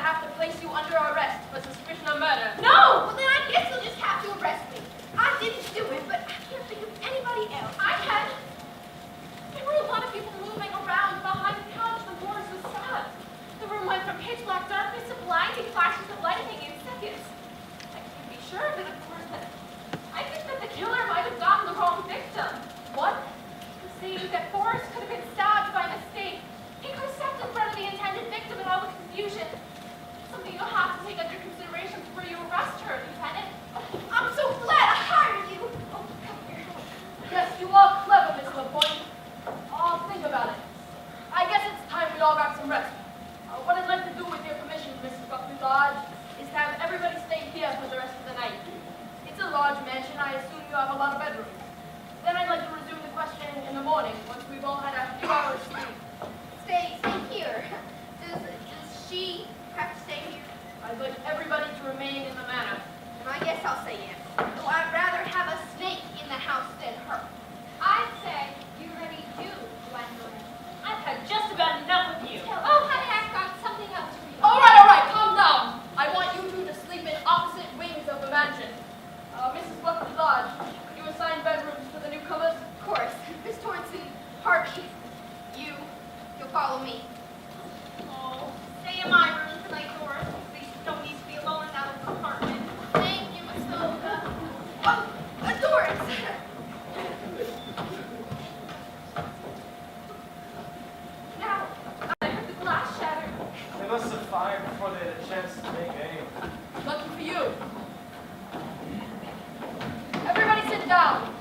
have to place you under arrest for suspicion of murder. No! Well, then I guess you'll just have to arrest me. I didn't do it, but I can't think of anybody else. I can. There were a lot of people moving around behind the couch when Boris was stabbed. The room went from pitch black darkness to blinding flashes of lightning in seconds. I can't be sure of it, of course, but I think that the killer might have gotten the wrong victim. What? You see, that Boris could have been stabbed by mistake. He could have stepped in front of the intended victim in all the confusion. Something you'll have to take under consideration before you arrest her, Lieutenant. I'm so glad I hired you. Oh, come here. Yes, you are clever, Miss LaPointe. I'll think about it. I guess it's time we all got some rest. What I'd like to do, with your permission, Mrs. Buckley Lodge, is to have everybody stay here for the rest of the night. It's a large mansion. I assume you have a lot of bedrooms. Then I'd like to resume the questioning in the morning, once we've all had a few hours sleep. Stay here. Does she have to stay here? I'd like everybody to remain in the manor. And I guess I'll say yes. Though I'd rather have a snake in the house than her. I'd say you really do, Gwendolyn. I've had just about enough of you. Oh, honey, I've got something else for you. All right, calm down. I want you two to sleep in opposite wings of the mansion. Mrs. Buckley Lodge, could you assign bedrooms for the newcomers? Of course. Miss Torrance, Harvey, you'll follow me. Oh, stay in my room tonight, Doris. Please don't need to be alone in that little apartment. Thank you, Miss Olga. Oh, Doris. Now, I heard the glass shattered. They must have fired before they had a chance to make aim. Lucky for you. Everybody sit down.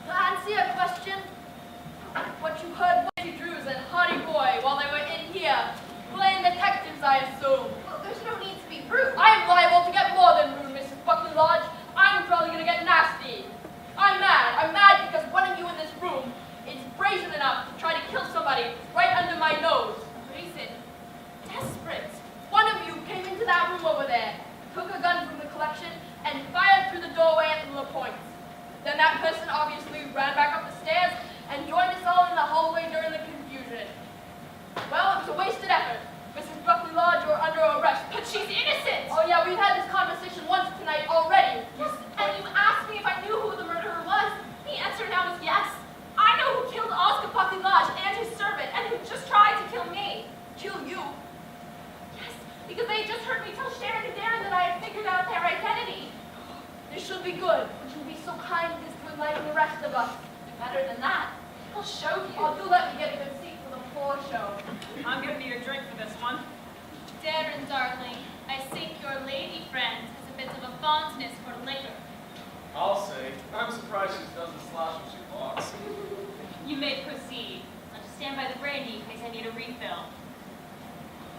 Nancy, a question. What you heard Nancy Drews and Hardy Boy while they were in here, playing detectives, I assume. Well, there's no need to be rude. I am liable to get more than rude, Mrs. Buckley Lodge. I'm probably going to get nasty. I'm mad. I'm mad because one of you in this room is brazen enough to try to kill somebody right under my nose. Brazen. Desperate. One of you came into that room over there, took a gun from the collection, and fired through the doorway at the LaPointes. Then that person obviously ran back up the stairs and joined us all in the hallway during the confusion. Well, it was a wasted effort. Mrs. Buckley Lodge, you're under arrest. But she's innocent! Oh yeah, we've had this conversation once tonight already. Yes, and you asked me if I knew who the murderer was. The answer now is yes. I know who killed Oscar Buckley Lodge and his servant, and who just tried to kill me. Kill you? Yes, because they had just heard me tell Sharon and Darren that I had figured out their identity. This should be good. Would you be so kind as to enlighten the rest of us? Better than that. I'll show you. Oh, do let me get a good seat for the floor show. I'm gonna need a drink for this one. Darren, darling, I think your lady friend has a bit of a fondness for liquor. I'll say, I'm surprised she doesn't slosh when she walks. You may proceed. I'll just stand by the brandy in case I need a refill.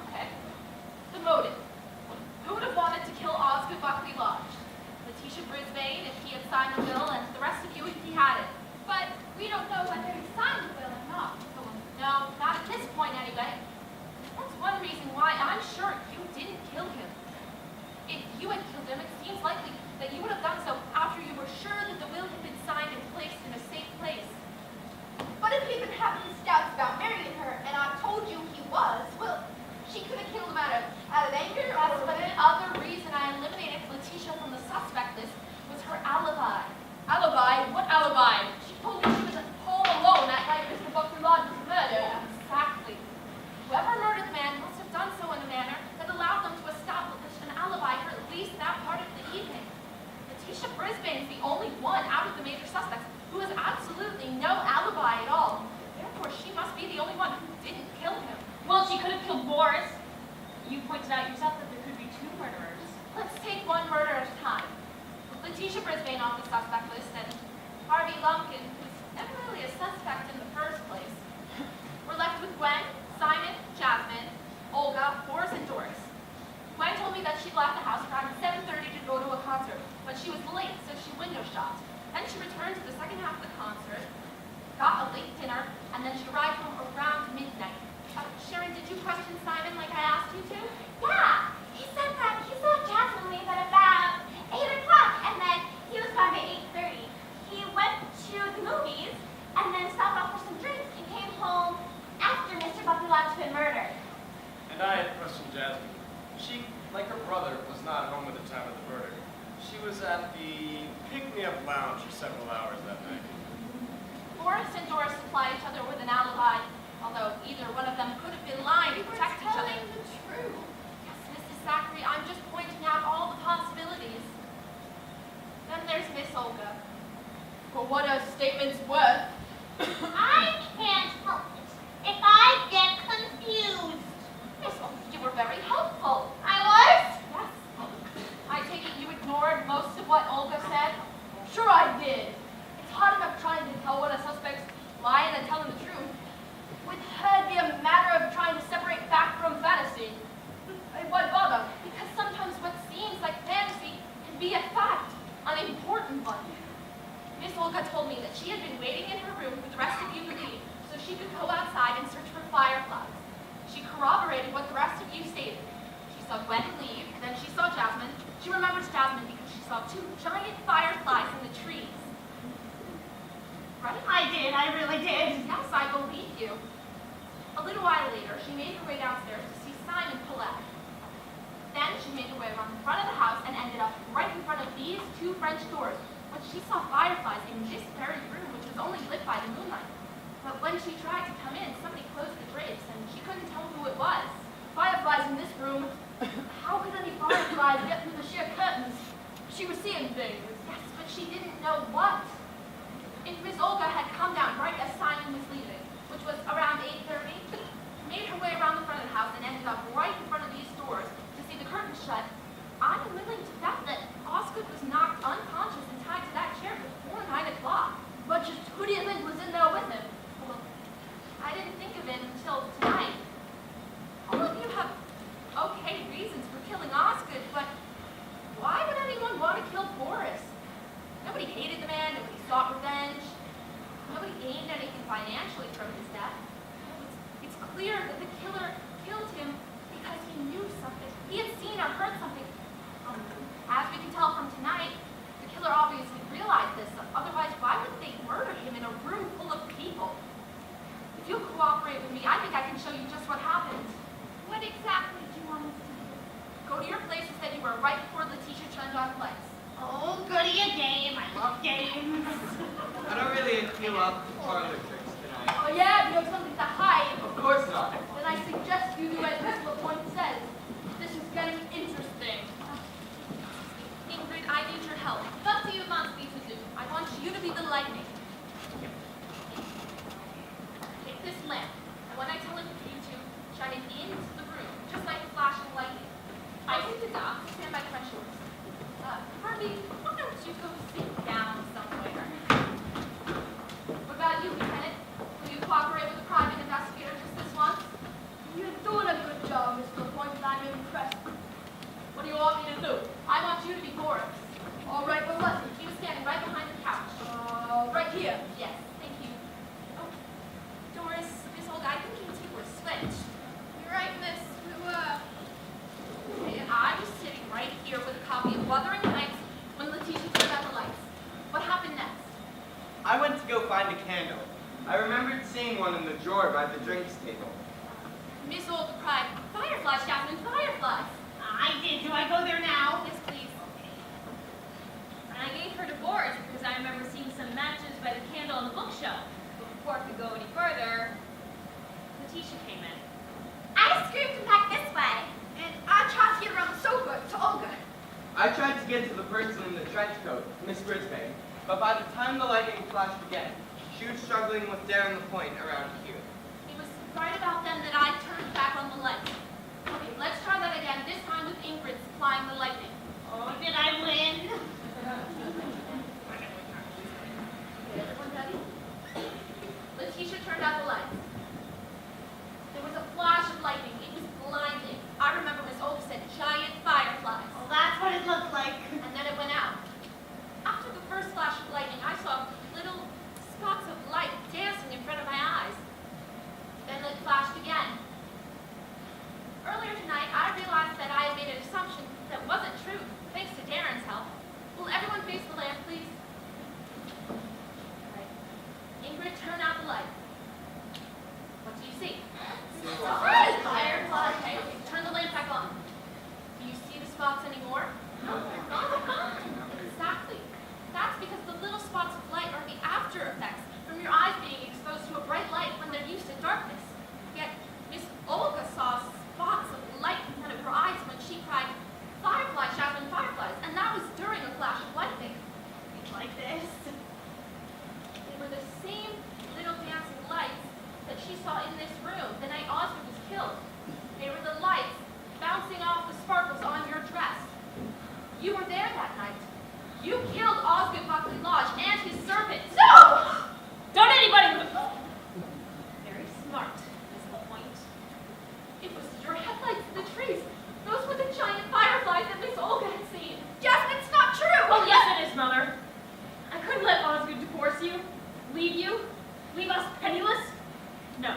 Okay. The motive. Who would have wanted to kill Oscar Buckley Lodge? Letitia Brisbane, if he had signed the will, and the rest of you if he had it. But we don't know whether he signed the will or not. No, not at this point anyway. That's one reason why I'm sure you didn't kill him. If you had killed him, it seems likely that you would have done so after you were sure that the will had been signed and placed in a safe place. But if he'd been having his doubts about marrying her, and I told you he was, well, she could have killed him out of anger, Yes, or but the other reason I eliminated Letitia from the suspect list was her alibi. Alibi? What alibi? She told me she was at home alone that night Mr. Buckley Lodge was murdered. Exactly. Whoever murdered the man must have done so in a manner that allowed them to establish an alibi for at least that part of the evening. Letitia Brisbane is the only one out of the major suspects who has absolutely no alibi at all. Therefore, she must be the only one who didn't kill him. Well, she could have killed Boris. You pointed out yourself that there could be two murderers. Let's take one murder at a time. With Letitia Brisbane off the suspect list and Harvey Lumpkin, who's never really a suspect in the first place. We're left with Gwen, Simon, Jasmine, Olga, Boris, and Doris. Gwen told me that she'd left the house around 7:30 to go to a concert, but she was late, so she window shopped. Then she returned to the second half of the concert, got a late dinner, and then she arrived home around midnight. Sharon, did you question Simon like I asked you to? Yeah, he said that he saw Jasmine leave at about 8 o'clock, and then he was gone by 8:30. He have lounged for several hours that night. Boris and Doris supply each other with an alibi, although either one of them could have been lying to protect each other. the truth. Yes, Mrs. Zachary, I'm just pointing out all the possibilities. Then there's Miss Olga. For what her statement's worth, I can't help it if I get confused. Miss Olga, you were very helpful. I was? Yes. I take it you ignored most of what Olga said? sure I did. It's hard enough trying to tell when a suspect's lying and telling the truth. With her, it'd be a matter of trying to separate fact from fantasy. Why bother? Because sometimes what seems like fantasy can be a fact, an important one. Miss Olga told me that she had been waiting in her room for the rest of you to leave so she could go outside and search for fireflies. She corroborated what the rest of you stated. She saw Gwen leave, then she saw Jasmine. She remembers Jasmine because she saw 2 giant fireflies in the trees. Right? I did, I really did. Yes, I believe you. A little while later, she made her way downstairs to see Simon Paulette. Then she made her way around the front of the house and ended up right in front of these 2 French doors, but she saw fireflies in this very room, which was only lit by the moonlight. But when she tried to come in, somebody closed the drapes, and she couldn't tell who it was. Fireflies in this room. How could any fireflies get through the sheer curtains? She was seeing things. Yes, but she didn't know what. If Miss Olga had come down right as Simon was leaving, which was around 8:30, made her way around the front of the house and ended up right in front of these doors to see the curtains shut, I'm willing to bet that Osgood was knocked unconscious and tied to that chair before 9 o'clock. But just who do you think was in there with him? Well, I didn't think of it until tonight. All of you have okay reasons for killing Osgood, but why would anyone want to kill Boris? Nobody hated the man, nobody sought revenge, nobody gained anything financially from his death. It's clear that the killer killed him because he knew something. He had seen or heard something. As we can tell from tonight, the killer obviously realized this. Otherwise, why would they murder him in a room full of people? If you'll cooperate with me, I think I can show you just what happened. What exactly do you want us to do? Go to your places that you were right before Letitia turned on the lights. Oh, goody a game. I love games. I don't really feel up to parlor tricks tonight. Oh yeah, you have something to hide. Of course not. Then I suggest you do as Miss LaPointe says. This is getting interesting. Ingrid, I need your help. What do you want me to do? I want you to be the lightning. Take this lamp, and when I tell you to shine it into the room, just like a flash of lightning. I think the doc, stand by the French doors. Harvey, why don't you go sit down somewhere? What about you, Lieutenant? Will you cooperate with the private investigator just this once? You're doing a good job, Miss LaPointe, and I'm impressed. What do you want me to do? I want you to be Boris. All right, well, listen. He was standing right behind the couch. Right here. Yes, thank you. Oh, Doris, Miss Olga, I think you two were switched. You're right, miss. We were. Okay, and I was sitting right here with a copy of Wuthering Heights when Letitia turned out the lights. What happened next? I went to go find a candle. I remembered seeing one in the drawer by the drinks table. Miss Olga cried, "Fireflies, Jasmine, fireflies!" I did. Do I go there now? Yes, please. And I gave her to Boris because I remember seeing some matches by the candle on the bookshelf. But before I could go any further, Letitia came in. I scraped him back this way. And I tried to get around the sofa to Olga. I tried to get to the person in the trench coat, Miss Brisbane, but by the time the lightning flashed again, she was struggling with daring the point around here. It was right about then that I turned back on the lights. Okay, let's try that again, this time with Ingrid supplying the lightning. Oh, did I win? Everyone ready? Letitia turned out the lights. There was a flash of lightning. It was blinding. I remember Miss Olga said giant fireflies. Well, that's what it looked like. And then it went out. After the first flash of lightning, I saw little spots of light dancing in front of my eyes. Then it flashed again. Earlier tonight, I realized that I had made an assumption that wasn't true, thanks to Darren's help. Will everyone face the lamp? this. They were the same little dancing lights that she saw in this room the night Osgood was killed. They were the lights bouncing off the sparkles on your dress. You were there that night. You killed Osgood Buckley Lodge and his servants. No! Don't anybody move! Very smart, is the point. It was your headlights in the trees. Those were the giant fireflies that Miss Olga had seen. Jasmine, it's not true! Well, yes it is, Mother. I couldn't let Osgood divorce you, leave us penniless. No.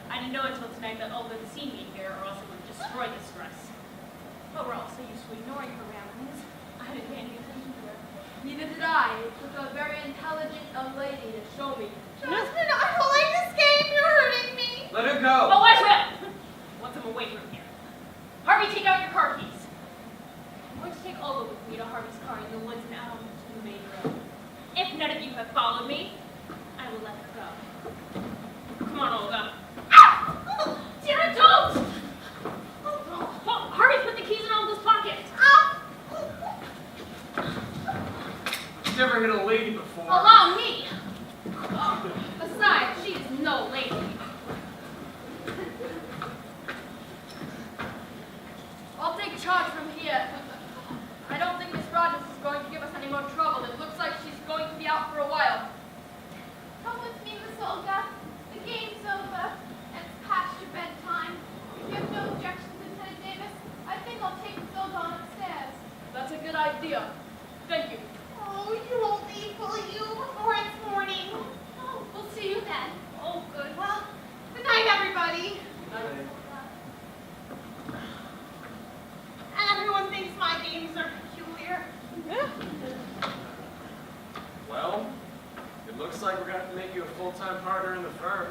I didn't know until tonight that Olga had seen me here, or else it would have destroyed this dress. But we're all so used to ignoring her ramblings. I didn't pay any attention to her. Neither did I. It took a very intelligent young lady to show me. Jasmine, I don't like this game. You're hurting me. Let her go. Oh, I will! Once I'm away from here. Harvey, take out your car keys. I'm going to take Olga with me to Harvey's car in the woods and out onto the main road. If none of you have followed me, I will let her go. Come on, Olga. Sarah, don't! Oh, Harvey, put the keys in Olga's pocket. I've never hit a lady before. Allow me! Oh, besides, she is no lady. I'll take charge from here. I don't think Miss Rogers is going to give us any more trouble. It looks like she's going to be out for a while. Come with me, Miss Olga. The game's over, and it's past your bedtime. If you have no objections, Lieutenant Davis, I think I'll take Phil down upstairs. That's a good idea. Thank you. Oh, you won't leave, will you, before it's morning? Oh, we'll see you then. Oh, good. Well, good night, everybody. Everyone thinks my games are peculiar. Well, it looks like we're going to have to make you a full-time partner in the firm.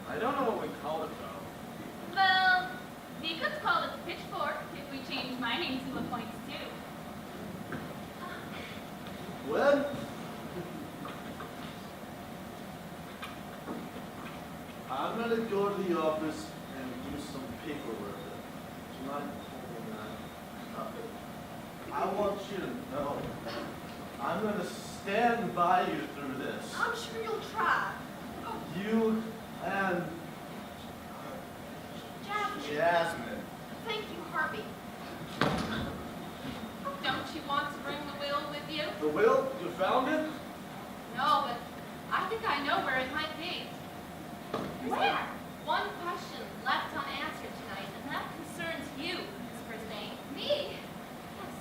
I don't know what we call it, though. Well, we could call it the pitchfork if we change my name to a point too. Well, I'm gonna go to the office and do some paperwork. Do you mind holding that up? I want you to know I'm gonna stand by you through this. I'm sure you'll try. You and Jasmine. Jasmine. Thank you, Harvey. Don't you want to bring the will with you? The will? You found it? No, but I think I know where it might be. Where? One question left unanswered tonight, and that concerns you, Miss Brisbane. Me? Yes.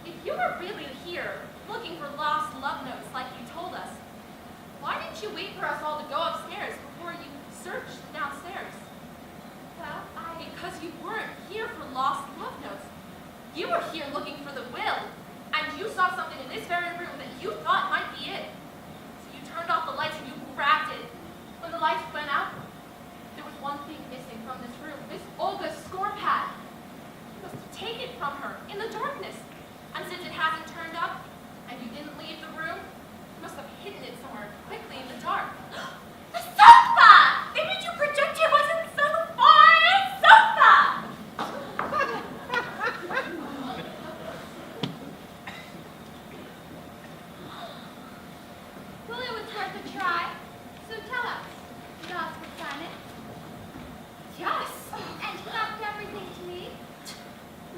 If you were really here, looking for lost love notes like you told us, why didn't you wait for us all to go upstairs before you searched downstairs? Well, Because you weren't here for lost love notes. You were here looking for the will, and you saw something in this very room that you thought might be it. So you turned off the lights and you grabbed it. When the lights went out, there was one thing missing from this room. Miss Olga's score pad. You must have taken it from her in the darkness. And since it hasn't turned up, and you didn't leave the room, you must have hidden it somewhere quickly in the dark. the sofa! The image you projected wasn't so far. Sofa! Well, it was worth a try. So tell us, did Oscar sign it? Yes. And he left everything to me?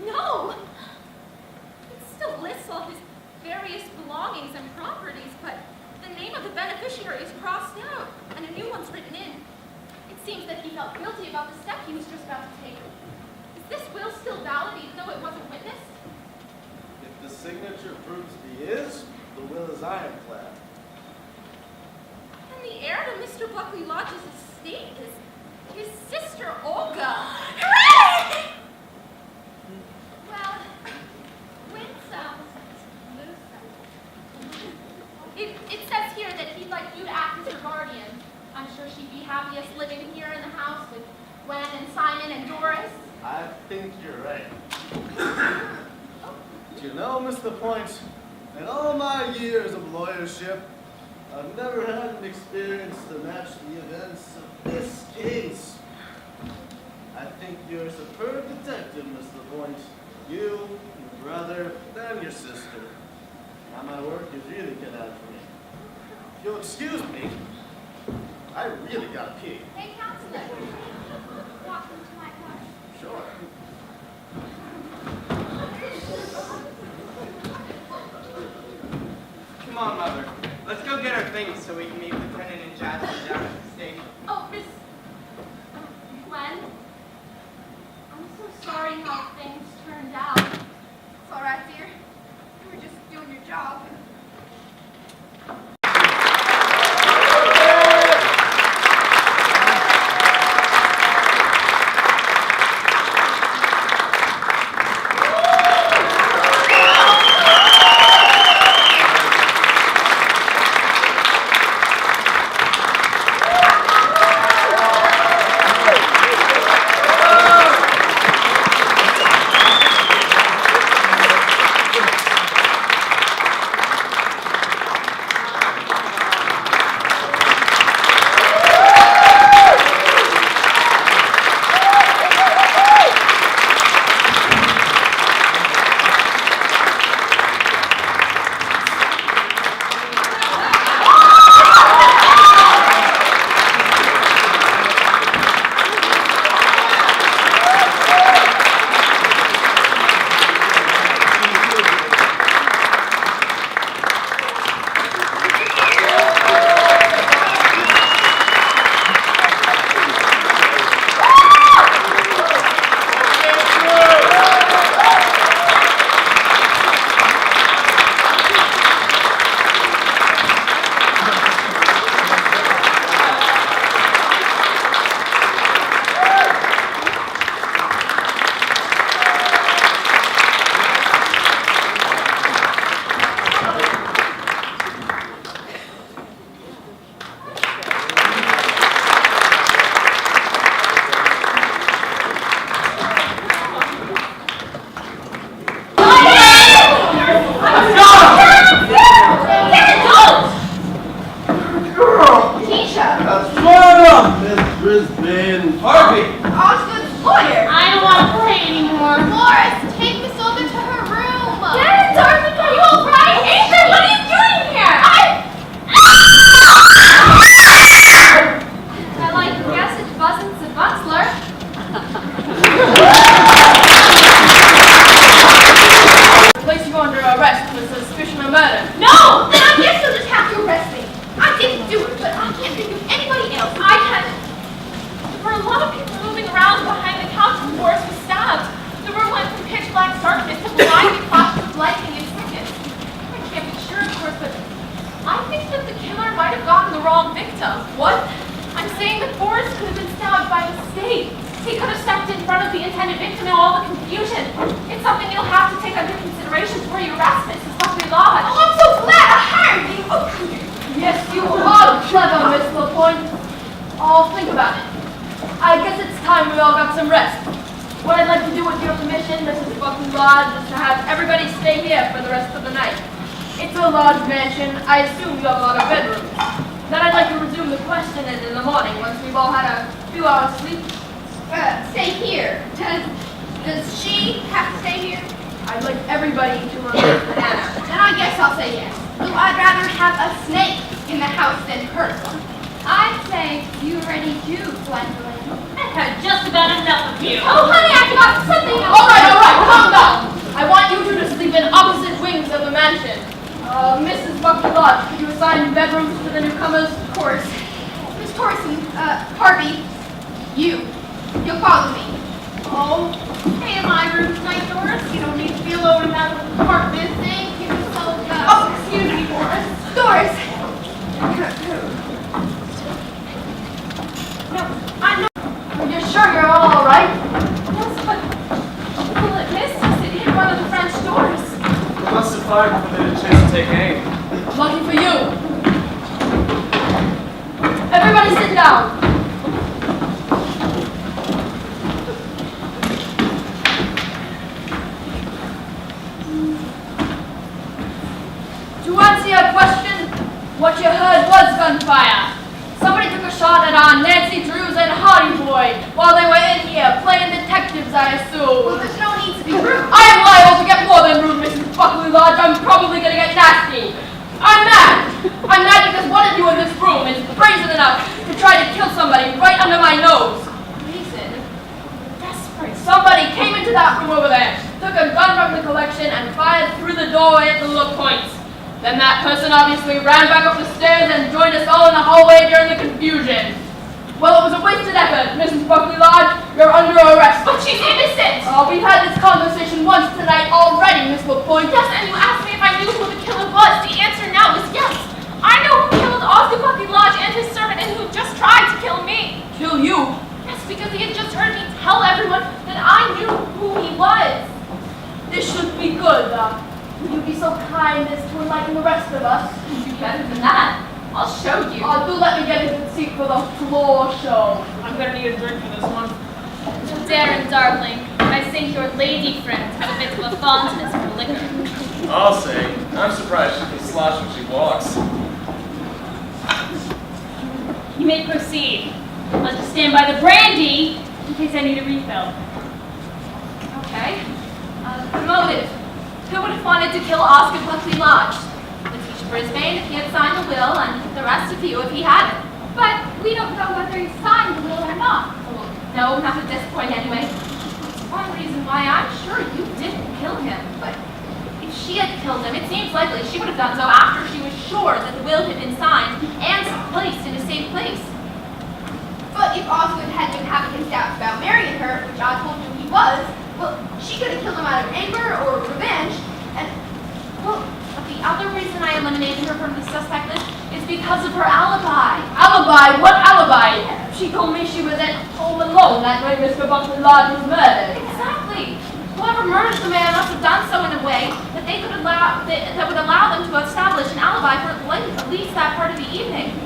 No! It still lists all his various belongings and properties, but the name of the beneficiary is crossed out, and a new one's written in. It seems that he felt guilty about the step he was just about to take. Is this will still valid even though it wasn't witnessed? If the signature proves he is, the will is ironclad. And the heir to Mr. Buckley Lodge's estate is his sister Olga. Hooray! Well, win some, lose some. It says here that he'd like you to act as her guardian. I'm sure she'd be happiest living here in the house with Gwen and Simon and Doris. I think you're right. Do you know, Mr. Point, in all my years of lawyership, I've never had an experience to match the events of this case. I think you're a superb detective, Mr. Point. You, brother, then your sister. Now my work is really cut out for me. If you'll excuse me, I really gotta pee. Hey, counselor. Walk into my car. Sure. Come on, Mother. Let's go get our things so we can meet Lieutenant and Jasmine down at the station. Oh, Miss Gwen, I'm so sorry how things turned out. It's all right, dear. You were just doing your job. Nancy Drews and Hottie Boy while they were in here playing detectives, I assume. Well, there's no need to be rude. I am liable to get more than rude, Mrs. Buckley Lodge. I'm probably gonna get nasty. I'm mad. I'm mad because one of you in this room is brazen enough to try to kill somebody right under my nose. Reason? Desperate. Somebody came into that room over there, took a gun from the collection, and fired through the doorway at the look points. Then that person obviously ran back up the stairs and joined us all in the hallway during the confusion. Well, it was a wasted effort, Mrs. Buckley Lodge. You're under arrest. But she's innocent! We've had this conversation once tonight already, Miss LaPointe. Yes, and you asked me if I knew who the killer was. The answer now is yes. I know who killed Osgood Buckley Lodge and his servant and who just tried to kill me. Kill you? Yes, because he had just heard me tell everyone that I knew who he was. This should be good. Would you be so kind as to enlighten the rest of us? You do better than that. I'll show you. Do let me get into the seat for the floor show. I'm gonna need a drink for this one. Darren, darling, I think your lady friend has a bit of a fondness for liquor. I'll say, I'm surprised she can slosh when she walks. You may proceed. I'll just stand by the brandy in case I need a refill. Okay. The motive. Who would have wanted to kill Osgood Buckley Lodge? Letitia Brisbane if he had signed the will, and the rest of you if he hadn't. But we don't know whether he signed the will or not. Well, no, not at this point anyway. That's one reason why I'm sure you didn't kill him. But if she had killed him, it seems likely she would have done so after she was sure that the will had been signed and placed in a safe place. But if Osgood had been having his doubts about marrying her, which I told you he was, well, she could have killed him out of anger or revenge, and, Well, but the other reason I eliminated her from the suspect list is because of her alibi. Alibi? What alibi? She told me she was at home alone that night Mr. Buckley Lodge was murdered. Exactly. Whoever murdered the man must have done so in a way that they could allow that would allow them to establish an alibi for at least that part of the evening.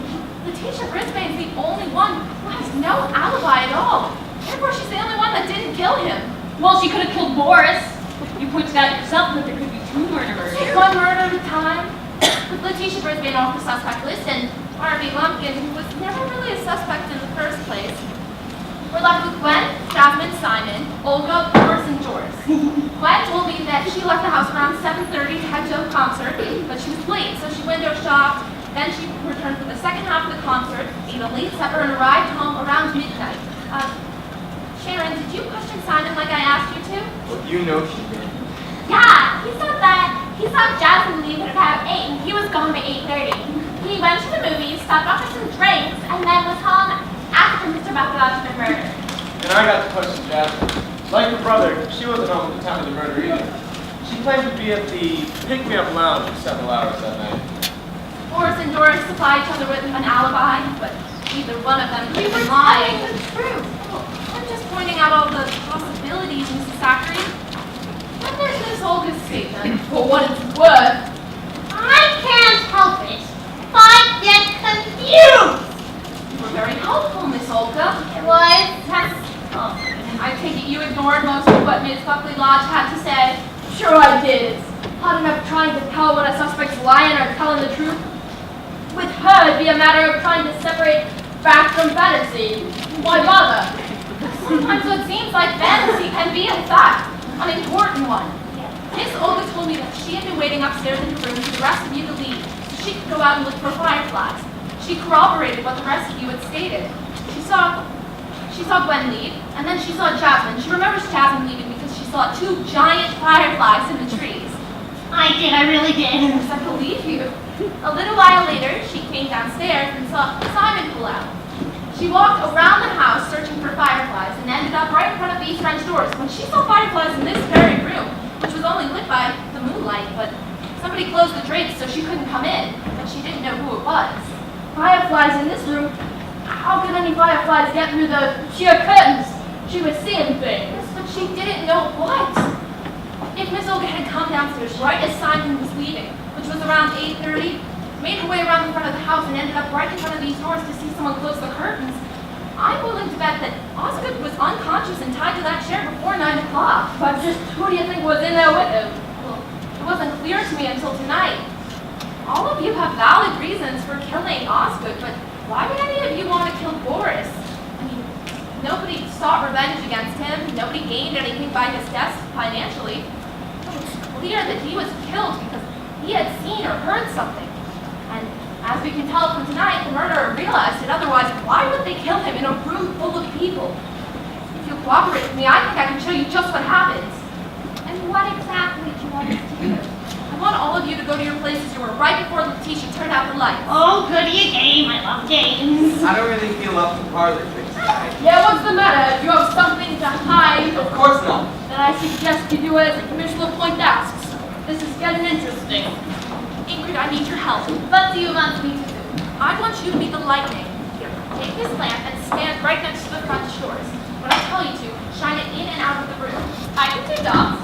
Letitia Brisbane is the only one who has no alibi at all. Therefore, she's the only one that didn't kill him. Well, she could have killed Boris. You pointed out yourself that there could be two murderers. Take one murder at a time. With Letitia Brisbane off the suspect list and Harvey Lumpkin, who was never really a suspect in the first place, we're left with Gwen, Jasmine, Simon, Olga, Boris, and Joris. Gwen told me that she left the house around 7:30 to head to a concert, but she was late, so she window shopped. Then she returned for the second half of the concert, ate a late supper, and arrived home around midnight. Sharon, did you question Simon like I asked you to? Well, you know she did. Yeah, he said that he saw Jasmine leave at about 8 and he was gone by 8:30. He went to the movies, stopped off for some drinks, and then was home after Mr. Buckley had been murdered. And I got to question Jasmine. Like her brother, she wasn't home at the time of the murder either. She claimed to be at the pick-me-up lounge for several hours that night. Boris and Doris supply each other with an alibi, but either one of them could be lying. the truth. I'm just pointing out all the possibilities, Mrs. Zachary. Then there's Miss Olga's statement. For what it's worth, I can't help it if I get confused. You were very helpful, Miss Olga. It was testable. I take it you ignored most of what Miss Buckley Lodge had to say. sure I did. It's hard enough trying to tell when a suspect's lying or telling the truth. With her, it'd be a matter of trying to separate fact from fantasy. Why bother? Sometimes it seems like fantasy can be, in fact, an important one. Miss Olga told me that she had been waiting upstairs in her room for the rest of you to leave, so she could go out and look for fireflies. She corroborated what the rest of you had stated. She saw Gwen leave, and then she saw Jasmine. She remembers Jasmine leaving because she saw 2 giant fireflies in the trees. I really did. Yes, I believe you. A little while later, she came downstairs and saw Simon pull out. She walked around the house searching for fireflies and ended up right in front of these French doors when she saw fireflies in this very room, which was only lit by the moonlight, but somebody closed the drapes so she couldn't come in, but she didn't know who it was. Fireflies in this room? How could any fireflies get through the sheer curtains? She was seeing things. Yes, but she didn't know what. If Miss Olga had come downstairs right as Simon was leaving, which was around 8:30, made her way around the front of the house and ended up right in front of these doors to see someone close the curtains, I'm willing to bet that Osgood was unconscious and tied to that chair before 9 o'clock. But just who do you think was in there with him? Well, it wasn't clear to me until tonight. All of you have valid reasons for killing Osgood, but why would any of you want to kill Boris? I mean, Nobody sought revenge against him. Nobody gained anything by his death financially. But it's clear that he was killed because he had seen or heard something. And as we can tell from tonight, the murderer realized it. Otherwise, why would they kill him in a room full of people? If you cooperate with me, I think I can show you just what happens. And what exactly do you want us to do? I want all of you to go to your places you were right before Letitia turned out the lights. Oh, goody a game. I love games. I don't really feel up to parlor tricks tonight. Yeah, what's the matter? Do you have something to hide? Of course not. Then I suggest you do as the Commissioner Point asks. This is getting interesting. Ingrid, I need your help. What do you want me to do? I want you to be the lightning. Here, take this lamp and stand right next to the front doors. When I tell you to, shine it in and out of the room. I can do dots.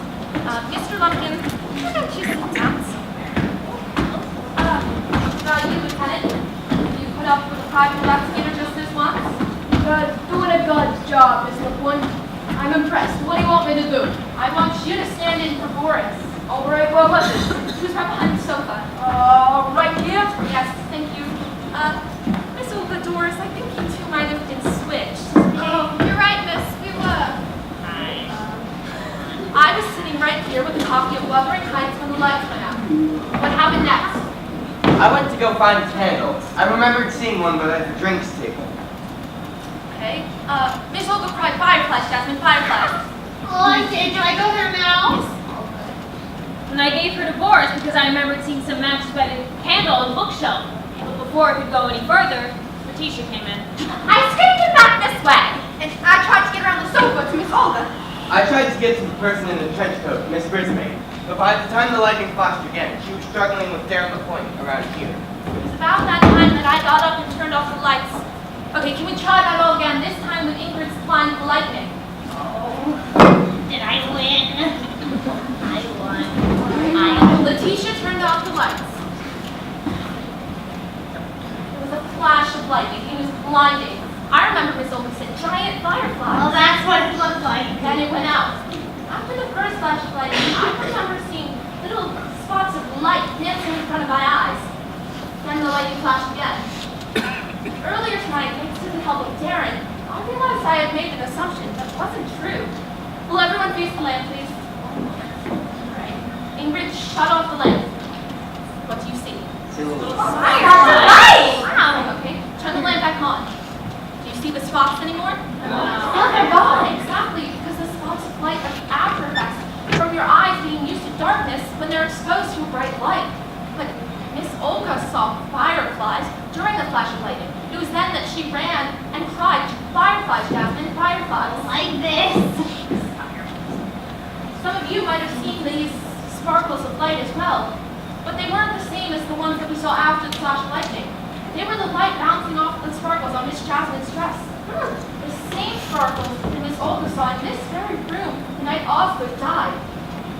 Mr. Lumpkin, why don't you sit down somewhere? You, Lieutenant, you put up with a private investigator just this once? Doing a good job, Miss LaPointe. I'm impressed. What do you want me to do? I want you to stand in for Boris. All right, where was it? He was right behind the sofa. Right here? Yes, thank you. Miss Olga, Doris, I think you two might have been switched. Oh, you're right, miss. We were. I was sitting right here with a copy of Wuthering Heights when the lights went out. What happened next? I went to go find candles. I remembered seeing one, but at the drinks table. Okay. Miss Olga cried fireflies, Jasmine, fireflies. Oh, I did. Do I go there now? And I gave her to Boris because I remembered seeing some matches by the candle on the bookshelf. But before it could go any further, Letitia came in. I screamed him back this way. And I tried to get around the sofa to Miss Olga. I tried to get to the person in the trench coat, Miss Brisbane, but by the time the lightning flashed again, she was struggling with Darren the Point around here. It was about that time that I got up and turned off the lights. Okay, can we try that all again? This time with Ingrid supplying the lightning. Did I win? I won. Letitia turned off the lights. It was a flash of lightning. It was blinding. I remember Miss Olga said giant fireflies. Well, that's what it looked like. Then it went out. After the first flash of lightning, I remember seeing little spots of light dancing in front of my eyes. Then the lightning flashed again. Earlier tonight, thanks to the help of Darren, I realized I had made an assumption that wasn't true. Will everyone face the lamp, please? Right. Ingrid, shut off the lamp. What do you see? Right. Wow. Okay, turn the lamp back on. Do you see the spots anymore? Oh, they're gone. Exactly, because the spots of light are the after effects from your eyes being used to darkness when they're exposed to a bright light. But Miss Olga saw fireflies during the flash of lightning. It was then that she ran and cried, "Fireflies, Jasmine, fireflies!" Like this. Some of you might have seen these sparkles of light as well, but they weren't the same as the ones that we saw after the flash of lightning. They were the light bouncing off the sparkles on Miss Jasmine's dress. The same sparkles that Miss Olga saw in this very room the night Osgood died.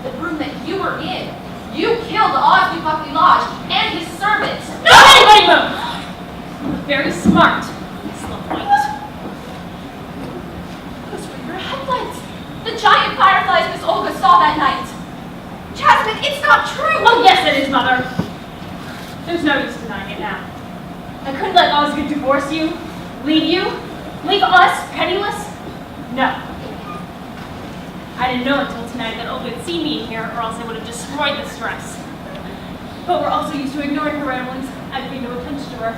The room that you were in. You killed Osgood Buckley Lodge and his servants. No, anybody move! Very smart, Miss LaPointe. Those were your headlights. The giant fireflies Miss Olga saw that night. Jasmine, it's not true! Oh, yes, it is, Mother. There's no use denying it now. I couldn't let Osgood divorce you, leave you, leave us penniless. No. I didn't know until tonight that Olga had seen me in here, or else I would have destroyed this dress. But we're also used to ignoring her ramblings. I paid no attention to her.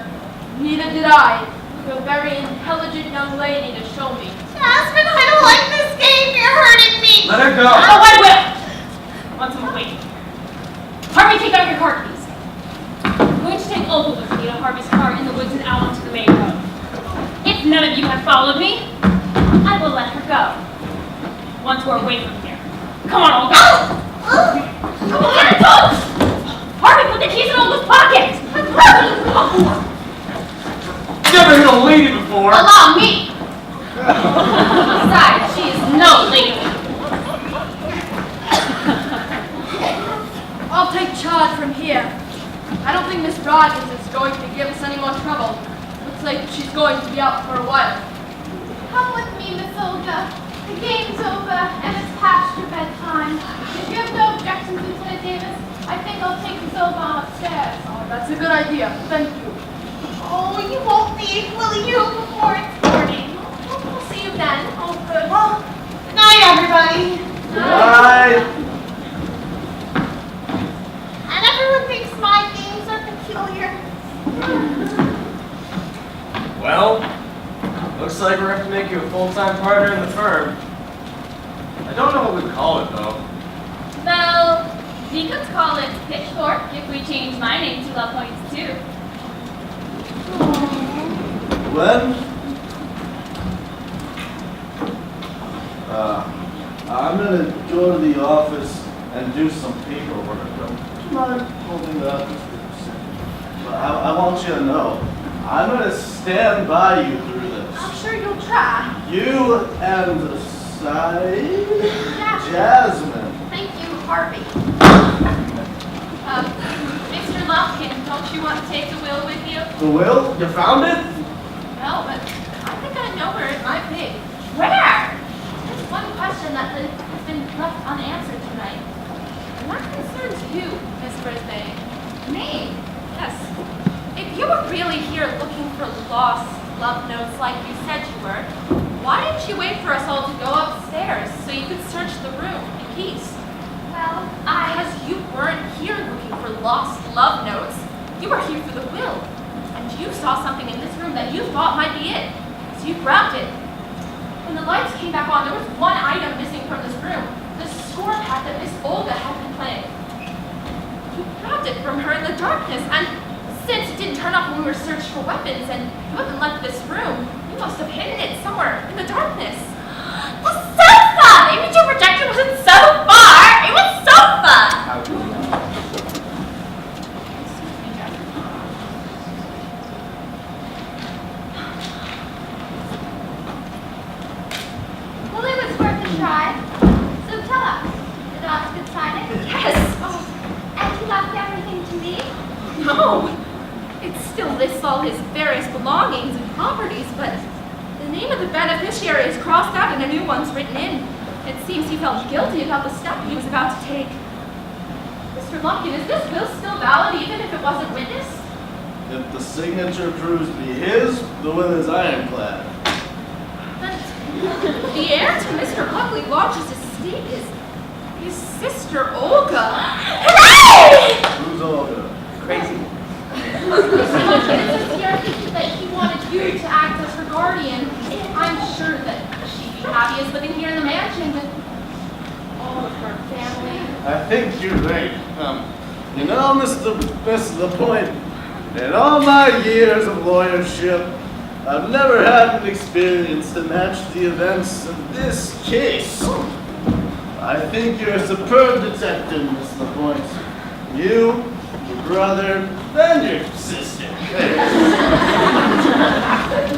Neither did I. You're a very intelligent young lady to show me. Jasmine, I don't like this game. You're hurting me. Let her go! Oh, wait! Want someone waiting. Harvey, take out your car keys. I'm going to take Olga with me to Harvey's car in the woods and out onto the main road. If none of you have followed me, I will let her go. Once we're away from here. Come on, Olga! Come on, adults! Harvey, put the keys in Olga's pocket! Never hit a lady before. Allow me! Besides, she is no lady. I'll take charge from here. I don't think Miss Rogers is going to give us any more trouble. Looks like she's going to be out for a while. Come with me, Miss Olga. The game's over, and it's past your bedtime. If you have no objections, Lieutenant Davis, I think I'll take Miss Olga upstairs. Oh, that's a good idea. Thank you. Oh, you won't leave, will you, before it's morning? We'll see you leave then. Oh, good. Well, good night, everybody. Bye. And everyone thinks my games are peculiar. Well, looks like we're going to have to make you a full-time partner in the firm. I don't know what we'd call it, though. Well, we could call it Pitchfork if we change my name to Love Points too. Glenn? I'm gonna go to the office and do some paperwork. Do you mind holding that just a second? But I want you to know, I'm gonna stand by you through this. I'm sure you'll try. You and the side Jasmine. Thank you, Harvey. Mr. Lumpkin, don't you want to take the will with you? The will? You found it? No, but I think I know where it might be. Where? There's one question that has been left unanswered tonight. And that concerns you, Miss Brisbane. Me? Yes. If you were really here looking for lost love notes like you said you were, why didn't you wait for us all to go upstairs so you could search the room in peace? Well, Because you weren't here looking for lost love notes. You were here for the will. And you saw something in this room that you thought might be it. So you grabbed it. When the lights came back on, there was one item missing from this room. The score pad that Miss Olga had been playing. You grabbed it from her in the darkness, and since it didn't turn up when we were searched for weapons and you haven't left this room, you must have hidden it somewhere in the darkness. the sofa! The image you projected wasn't so far! It was sofa! How do you know? Excuse me, Jasmine. Well, it was worth a try. So tell us, did Oscar sign it? Yes. And he left everything to me? No. It still lists all his various belongings and properties, but the name of the beneficiary is crossed out and a new one's written in. It seems he felt guilty about the step he was about to take. Mr. Lumpkin, is this will still valid even if it wasn't witnessed? If the signature proves to be his, the will is ironclad. But the heir to Mr. Buckley Lodge's estate is his sister Olga. Hooray! Who's Olga? Crazy. Mr. Lumpkin says here that he wanted you to act as her guardian. I'm sure that she'd be happy as living here in the mansion with all of her family. I think you're right. You know, Mr. The Point, in all my years of lawyership, I've never had an experience to match the events of this case. I think you're a superb detective, Mr. Point. You, your brother, and your sister.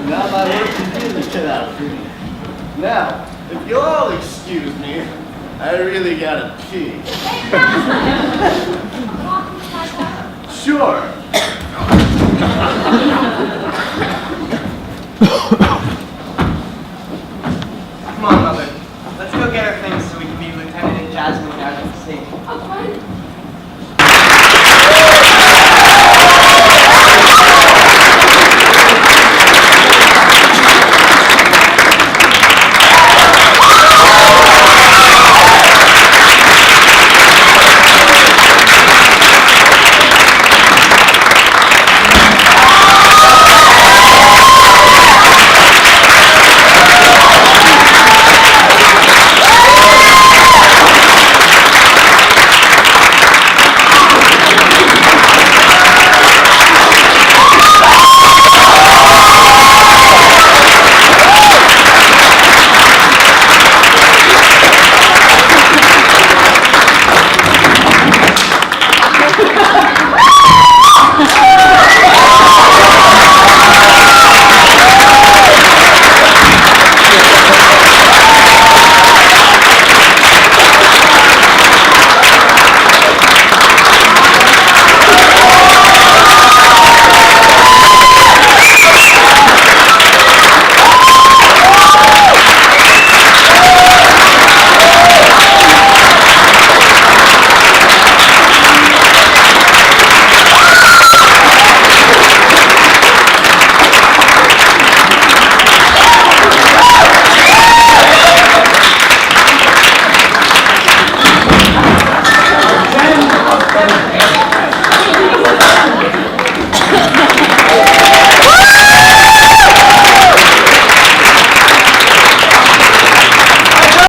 Now my work is really cut out for me. Now, if you'll all excuse me, I really gotta pee. Sure.